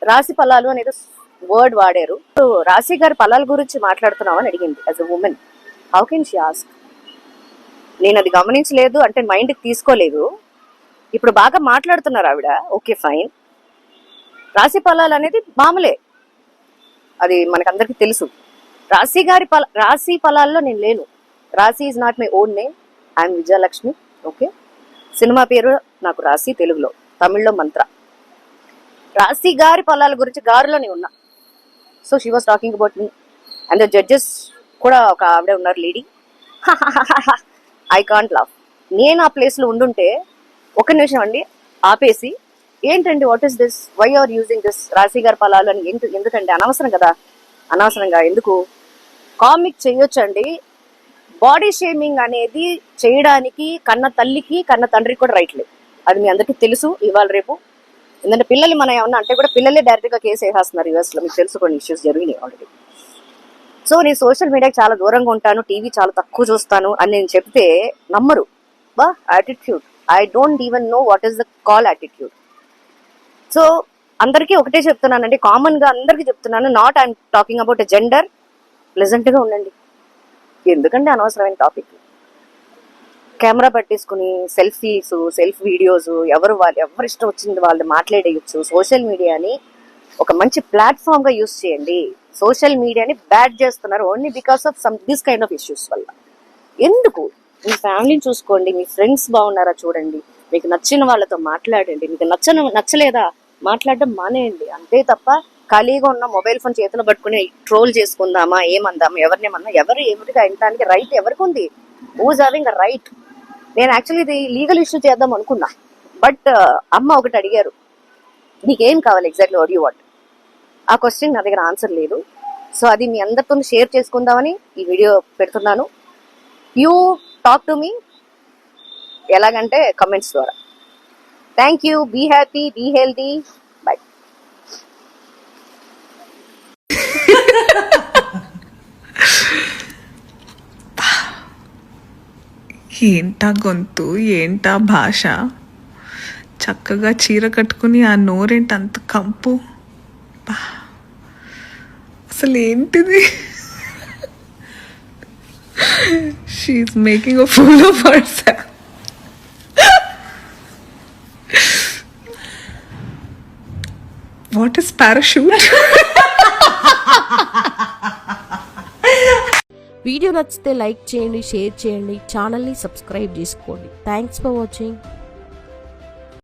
రాశి ఫలాలు అనేది వర్డ్ వాడారు. రాశి గారి ఫలాల గురించి మాట్లాడుతున్నావు అని అడిగింది. As a women how can she ask? నేను అది గమనించలేదు అంటే మైండ్కి తీసుకోలేదు. ఇప్పుడు బాగా మాట్లాడుతున్నారు ఆవిడ, ఓకే ఫైన్. రాశి ఫలాలు అనేది మామూలే, అది మనకందరికి తెలుసు. రాశి ఫలాల్లో నేను లేను. రాశి is not my own name. I'm Vijayalakshmi. Okay, cinema పేరు నాకు రాశి, తెలుగులో, తమిళ్లో మంత్ర. రాశి గారి ఫలాల గురించి గారులోనే ఉన్నా. So she was talking about me and the judges కూడా ఒక ఆవిడ ఉన్నారు, లేడీ. I can't laugh. నేను ఆ ప్లేస్లో ఉండుంటే ఒక నిమిషం అండి ఆపేసి, ఏంటండి what is this, why are using this రాశి గారి ఫలాలు అని ఎందుకండి, అనవసరం కదా, అనవసరంగా ఎందుకు. కామిక్ చేయొచ్చండి. బాడీ షేమింగ్ అనేది చేయడానికి కన్న తల్లికి కన్న తండ్రికి కూడా రైట్ లేదు. అది మీ అందరికీ తెలుసు ఇవాళ రేపు. ఎందుకంటే పిల్లలు మనం ఏమన్నా అంటే కూడా పిల్లలే డైరెక్ట్గా కేసు వేసేస్తున్నారు యూఎస్లో. మీకు తెలుసు కొన్ని ఇష్యూస్ జరిగినాయి ఆల్రెడీ. సో నేను సోషల్ మీడియాకి చాలా దూరంగా ఉంటాను, టీవీ చాలా తక్కువ చూస్తాను అని నేను చెప్తే నమ్మరు. బా attitude, I don't even know what is the call attitude. So అందరికీ ఒకటే చెప్తున్నానండి, కామన్గా అందరికీ చెప్తున్నాను, not I'm talking about a gender. ప్లెజెంట్గా ఉండండి. ఎందుకంటే అనవసరమైన టాపిక్ కెమెరా పట్టేసుకుని సెల్ఫీస్, సెల్ఫ్ వీడియోస్, ఎవరు ఇష్టం వచ్చింది వాళ్ళు మాట్లాడేయచ్చు. సోషల్ మీడియాని ఒక మంచి ప్లాట్ఫామ్ గా యూజ్ చేయండి. సోషల్ మీడియాని బ్యాడ్ చేస్తున్నారు only because of this kind of issues వల్ల. ఎందుకు? మీ ఫ్యామిలీని చూసుకోండి, మీ ఫ్రెండ్స్ బాగున్నారా చూడండి, మీకు నచ్చిన వాళ్ళతో మాట్లాడండి. మీకు నచ్చలేదా మాట్లాడడం మానేయండి. అంతే తప్ప ఖాళీగా ఉన్న మొబైల్ ఫోన్ చేతిలో పట్టుకుని ట్రోల్ చేసుకుందామా, ఏమందామా, ఎవరినేమన్నా, ఎవరికి వినడానికి రైట్ ఎవరికి ఉంది? Who's having a right? నేను యాక్చువల్లీ ఇది లీగల్ ఇష్యూ చేద్దాం అనుకున్నా, బట్ అమ్మ ఒకటి అడిగారు, నీకేం కావాలి ఎగ్జాక్ట్లీ, వాట్ యు వాంట్? ఆ క్వశ్చన్ నా దగ్గర ఆన్సర్ లేదు. సో అది మీ అందరితో షేర్ చేసుకుందామని ఈ వీడియో పెడుతున్నాను. యూ టాక్ టు మీ ఎలాగంటే కమెంట్స్ ద్వారా. Thank you. Be happy, be healthy. Bye. ఏంటా గొంతు, ఏంటా భాష, చక్కగా చీర కట్టుకుని ఆ నోరేంటి అంత కంపు, అసలు ఏంటిది? She is making a fool of herself. What is parachute? Video నచ్చితే లైక్ చేయండి, షేర్ చేయండి, ఛానల్ని సబ్స్క్రైబ్ చేసుకోండి. Thanks for watching.